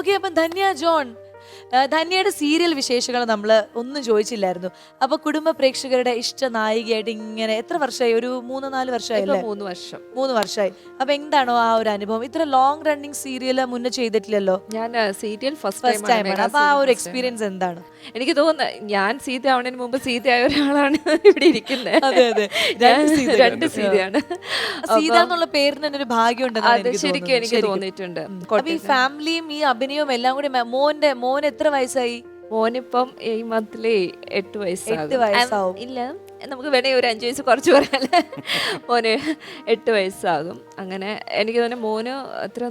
Okay, അപ്പം Dhanya John, ധന്യയുടെ serial വിശേഷങ്ങൾ നമ്മൾ ഒന്നും ചോദിച്ചില്ലായിരുന്നു. അപ്പൊ കുടുംബ പ്രേക്ഷകരുടെ ഇഷ്ട നായികയായിട്ട് ഇങ്ങനെ എത്ര വർഷമായി? ഒരു 3-4 വർഷമായില്ലേ? 3 വർഷം. 3 വർഷമായി. അപ്പൊ എന്താണോ ആ ഒരു അനുഭവം? ഇത്ര ലോങ് റണ്ണിങ് സീരിയൽ മുന്നേ ചെയ്തിട്ടില്ലല്ലോ. ഞാൻ സീരിയൽ ഫസ്റ്റ് ടൈമാണ്. അപ്പൊ ആ ഒരു എക്സ്പീരിയൻസ് എന്താണ്? എനിക്ക് തോന്നുന്നത് ഞാൻ സീത ആവുന്നതിന് മുമ്പ് സീതയായ ഒരാളാണ് ഇവിടെ ഇരിക്കുന്നത്. അതെ അതെ, രണ്ട് സീതയാണ്. സീത എന്നുള്ള പേരിന് തന്നെ ഒരു ഭാഗ്യം അത് ശരിക്കും എനിക്ക് തോന്നിയിട്ടുണ്ട്. ഈ ഫാമിലിയും ഈ അഭിനയവും എല്ലാം കൂടി മോൻ എത്ര വയസ്സായി? മോനിപ്പം ഈ മന്ത്ലി 8 വയസ്സാവും. ഇല്ല, നമുക്ക് വേണമെങ്കിൽ ഒരു 5 വയസ്സ് കുറച്ച് പറയാല്ലേ. മോന് 8 വയസ്സാകും. അങ്ങനെ എനിക്ക് തോന്നുന്നു മോന് എത്ര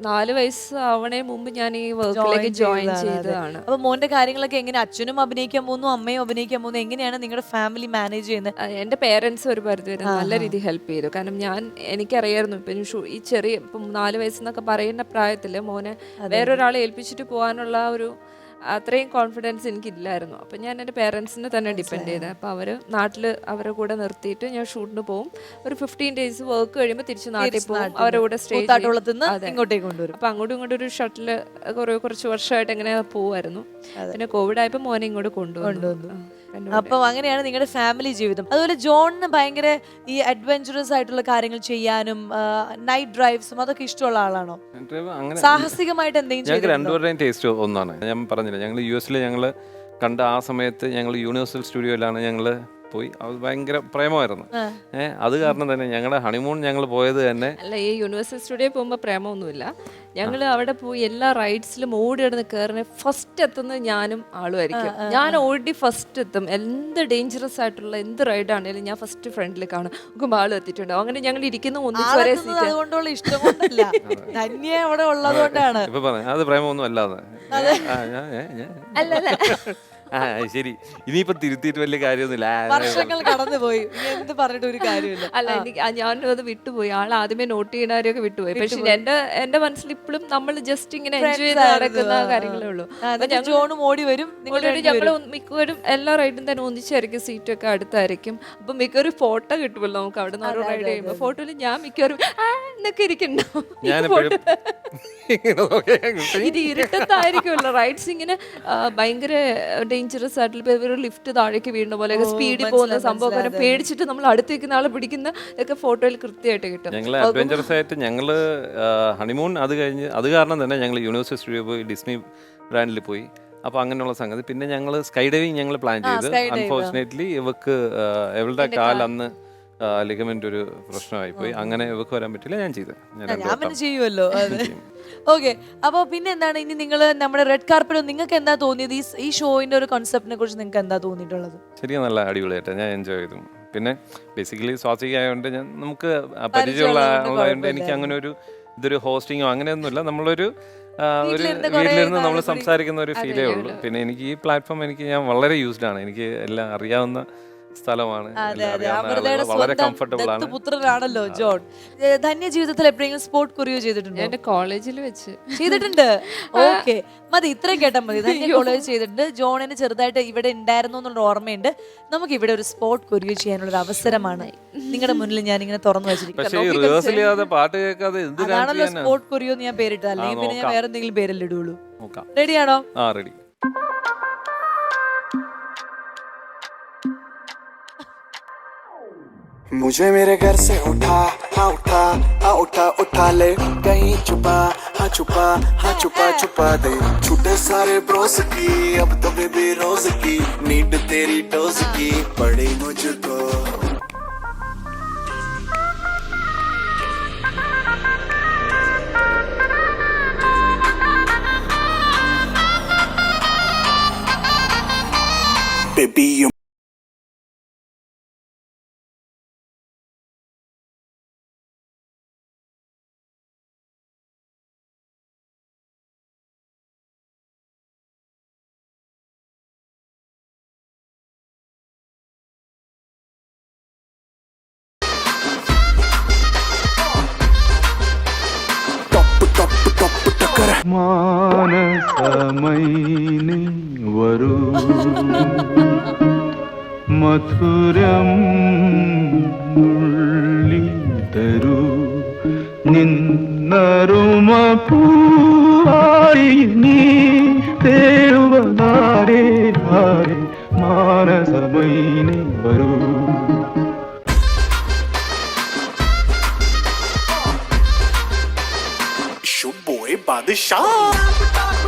4 വയസ്സ് ആവണേ മുമ്പ് ഞാൻ ഈ വർക്കിലേക്ക് ജോയിൻ ചെയ്തതാണ്. അപ്പൊ മോന്റെ കാര്യങ്ങളൊക്കെ എങ്ങനെ? അച്ഛനും അഭിനയിക്കാൻ പോകുന്നു, അമ്മയും അഭിനയിക്കാൻ പോകുന്നു, എങ്ങനെയാണ് നിങ്ങളുടെ ഫാമിലി മാനേജ് ചെയ്യുന്നത്? എൻ്റെ പേരൻസ് ഒരു പരിധി വരെ നല്ല രീതിയിൽ ഹെൽപ്പ് ചെയ്തു. കാരണം എനിക്കറിയായിരുന്നു ഇപ്പം ഈ ചെറിയ ഇപ്പം 4 വയസ്സെന്നൊക്കെ പറയുന്ന പ്രായത്തിൽ മോനെ വേറൊരാളെ ഏൽപ്പിച്ചിട്ട് പോകാനുള്ള ഒരു അത്രയും കോൺഫിഡൻസ് എനിക്കില്ലായിരുന്നു. അപ്പം ഞാൻ എൻ്റെ പേരൻസിനെ തന്നെ ഡിപ്പെൻഡ് ചെയ്തത്. അപ്പോൾ അവർ നാട്ടിൽ അവരുടെ കൂടെ നിർത്തിയിട്ട് ഞാൻ ഷൂട്ടിന് പോകും. ഒരു 15 ഡേയ്സ് വർക്ക് കഴിയുമ്പോൾ തിരിച്ച് നാട്ടിൽ പോകും. അവരുടെ കൂടെ സ്റ്റേ ഇങ്ങോട്ടേക്ക് കൊണ്ടുവരും. അപ്പം അങ്ങോട്ടും ഇങ്ങോട്ടും ഒരു ഷട്ടിൽ കുറച്ച് വർഷമായിട്ട് എങ്ങനെ പോകുമായിരുന്നു. പിന്നെ കോവിഡ് ആയപ്പോൾ മോനെ ഇങ്ങോട്ട് കൊണ്ടുവന്നു. അപ്പൊ അങ്ങനെയാണ് നിങ്ങളുടെ ഫാമിലി ജീവിതം. അതുപോലെ ജോണിന് ഭയങ്കര ഈ അഡ്വഞ്ചറസ് ആയിട്ടുള്ള കാര്യങ്ങൾ ചെയ്യാനും നൈറ്റ് ഡ്രൈവ്സും അതൊക്കെ ഇഷ്ടമുള്ള ആളാണോ? സാഹസികമായിട്ട് എന്തെങ്കിലും? രണ്ടുപേരുടെയും ടേസ്റ്റ് ഒന്നാണ്. ഞാൻ പറഞ്ഞില്ല, ഞങ്ങൾ US ഞങ്ങൾ കണ്ട ആ സമയത്ത് ഞങ്ങൾ യൂണിവേഴ്സൽ സ്റ്റുഡിയോയിലാണ് ഞങ്ങൾ പോയി. അത് ഭയങ്കര പ്രേമമായിരുന്നു. അത് കാരണം തന്നെ ഞങ്ങളുടെ ഹണിമൂൺ ഞങ്ങൾ പോയത് തന്നെ അല്ല, ഈ യൂണിവേഴ്സൽ സ്റ്റുഡിയോ പോകുമ്പോൾ പ്രേമമൊന്നുമില്ല. ഞങ്ങൾ അവിടെ പോയി എല്ലാ റൈഡ്സിലും ഓടി കിടന്ന് കയറുന്ന ഫസ്റ്റ് എത്തുന്നത് ഞാനും ആളുമായിരിക്കും. ഞാൻ ഓടി ഫസ്റ്റ് എത്തും. എന്ത് ഡേഞ്ചറസ് ആയിട്ടുള്ള എന്ത് റൈഡാണെങ്കിലും ഞാൻ ഫസ്റ്റ് ഫ്രണ്ടിൽ കാണും. നോക്കുമ്പോൾ ആളും എത്തിയിട്ടുണ്ടാവും. അങ്ങനെ ഞങ്ങൾ ഇരിക്കുന്ന ഒന്നിച്ച് ഒരേ സീറ്റ്. അതുകൊണ്ടുള്ള ഇഷ്ടം കൊണ്ടല്ല, ധന്യ അവിടെ ഉള്ളതുകൊണ്ടാണ്. ഇപ്പൊ പറഞ്ഞു അത് പ്രേമൊന്നും അല്ലാതെ. അല്ല ശരി, ഇനിയിപ്പോ തിരുത്തിയിട്ട് വലിയ കാര്യമൊന്നുമില്ല. വർഷങ്ങൾ കടന്നുപോയി, എന്ത് പറഞ്ഞിട്ട് ഒരു കാര്യമില്ല. അല്ല, ഞാനും അത് വിട്ടുപോയി. ആൾ ആദ്യമേ നോട്ട് ചെയ്യുന്നവരെയൊക്കെ വിട്ടുപോയി. പക്ഷെ എന്റെ മനസ്സിൽ ഇപ്പോഴും നമ്മൾ ജസ്റ്റ് ഇങ്ങനെ എൻജോയ് ചെയ്ത് നടക്കുന്ന കാര്യങ്ങളേ ഉള്ളൂ. ജോണും ഓടി വരും. ഞങ്ങൾ മിക്കവരും എല്ലാ റൈഡും തന്നെ ഒന്നിച്ചായിരിക്കും, സീറ്റൊക്കെ അടുത്തായിരിക്കും. അപ്പൊ മിക്കവരും ഫോട്ടോ കിട്ടുമല്ലോ നമുക്ക് അവിടെ നിന്ന് ഓരോ റൈഡ് ചെയ്യുമ്പോൾ. ഫോട്ടോയിൽ ഞാൻ മിക്കവരും എന്നൊക്കെ ഇരിക്കണ്ടാവും. ഇത് ഇരുട്ടത്തായിരിക്കുമല്ലോ റൈഡ്സ്. ഇങ്ങനെ ഭയങ്കര ഡേഞ്ചറസ് ആയിട്ടുള്ള ലിഫ്റ്റ് താഴേക്ക് വീഴുന്ന പോലെ സ്പീഡിൽ പോകുന്ന സംഭവം പേടിച്ചിട്ട് നമ്മൾ അടുത്തേക്കുന്ന ആളെ പിടിക്കുന്ന ഒക്കെ ഫോട്ടോയിൽ കൃത്യമായിട്ട് കിട്ടും. ഞങ്ങൾ അഡ്വഞ്ചറസ് ആയിട്ട് ഞങ്ങൾ ഹണിമൂൺ അത് കഴിഞ്ഞ് അത് കാരണം തന്നെ ഞങ്ങൾ യൂണിവേഴ്സൽ സ്റ്റുഡിയോ പോയി, ഡിസ്നി ബ്രാൻഡിൽ പോയി. അപ്പോൾ അങ്ങനെയുള്ള സംഗതി. പിന്നെ ഞങ്ങൾ സ്കൈ ഡൈവിങ് ഞങ്ങൾ പ്ലാൻ ചെയ്ത്. അൺഫോർച്ചുനേറ്റ്ലി ഇവളുടെ കാൽ അന്ന് ലിഗമെന്റ് ഒരു പ്രശ്നമായി പോയി. അങ്ങനെ ഇവക്ക് വരാൻ പറ്റില്ല. ഞാൻ ചെയ്ത് ഞാൻ ചെയ്യുമല്ലോ. ഓക്കെ, അപ്പൊ പിന്നെ എന്താണ് ഇനി നിങ്ങൾ നമ്മുടെ റെഡ് കാർപ്പറ്റ് നിങ്ങൾക്ക് എന്താ തോന്നിയത്? ഈ ഷോയിന്റെ ഒരു കോൺസെപ്റ്റിനെ കുറിച്ച് നിങ്ങൾക്ക് എന്താ തോന്നിയിട്ടുള്ളത്? ശരിക്കും നല്ല അടിപൊളിയായിട്ട് ഞാൻ എൻജോയ് ചെയ്തു. പിന്നെ ബേസിക്കലി സ്വാസിക ആയതുകൊണ്ട് നമുക്ക് പരിചയമുള്ളതുകൊണ്ട് എനിക്ക് അങ്ങനെ ഇതൊരു ഹോസ്റ്റിങ്ങോ അങ്ങനെയൊന്നുമില്ല. നമ്മളൊരു വീട്ടിലിരുന്ന് നമ്മൾ സംസാരിക്കുന്ന ഒരു ഫീലേ ഉള്ളൂ. പിന്നെ എനിക്ക് ഈ പ്ലാറ്റ്ഫോം ഞാൻ വളരെ യൂസ്ഡ് ആണ്. എനിക്ക് എല്ലാം അറിയാവുന്ന സ്ഥലമാണ്. വളരെ കംഫർട്ടബിൾ ആണ്. പുത്രനാണല്ലോ ജോൺ. ധന്യ ജീവിതത്തിൽ എപ്പോഴെങ്കിലും സ്പോർട്ട് കൊറിയോ ചെയ്തിട്ടുണ്ടോ? എന്റെ കോളേജിൽ വെച്ച് ചെയ്തിട്ടുണ്ട്. ഓക്കെ, മതി, ഇത്രയും കേട്ടാൽ മതി. ധന്യ കോളേജ് ചെയ്തിട്ടുണ്ട്. ജോണിന് ചെറുതായിട്ട് ഇവിടെ ഉണ്ടായിരുന്നു എന്നുള്ള ഓർമ്മയുണ്ട്. നമുക്ക് ഇവിടെ ഒരു സ്പോർട്ട് കൊറിയോ ചെയ്യാനുള്ള ഒരു അവസരമാണ് നിങ്ങളുടെ മുന്നിൽ ഞാൻ ഇങ്ങനെ തുറന്നു വെച്ചിരിക്കുന്നത്. അതാണല്ലോ സ്പോർട്ട് കൊറിയോ എന്ന് ഞാൻ പേരിട്ടത്. അല്ലെങ്കിൽ പിന്നെ ഞാൻ വേറെ എന്തെങ്കിലും പേരല്ലേ ഇടുള്ളൂ. റെഡിയാണോ? റെഡി. मुझे मेरे घर से उठा, हाँ उठा, हाँ उठा उठा ले, कहीं छुपा, हाँ छुपा, हाँ छुपा छुपा दे. छूटे सारे ब्रोस की, अब तो बेबी रोज की, नीड तेरी डोज की पड़ी मुझको. Baby you മാനസമൈനി വരൂ മധുരം നുള്ളി തരൂ നിന്നരുമ പൂവായി മാനസമൈനെ വരൂ. Boy Badshah.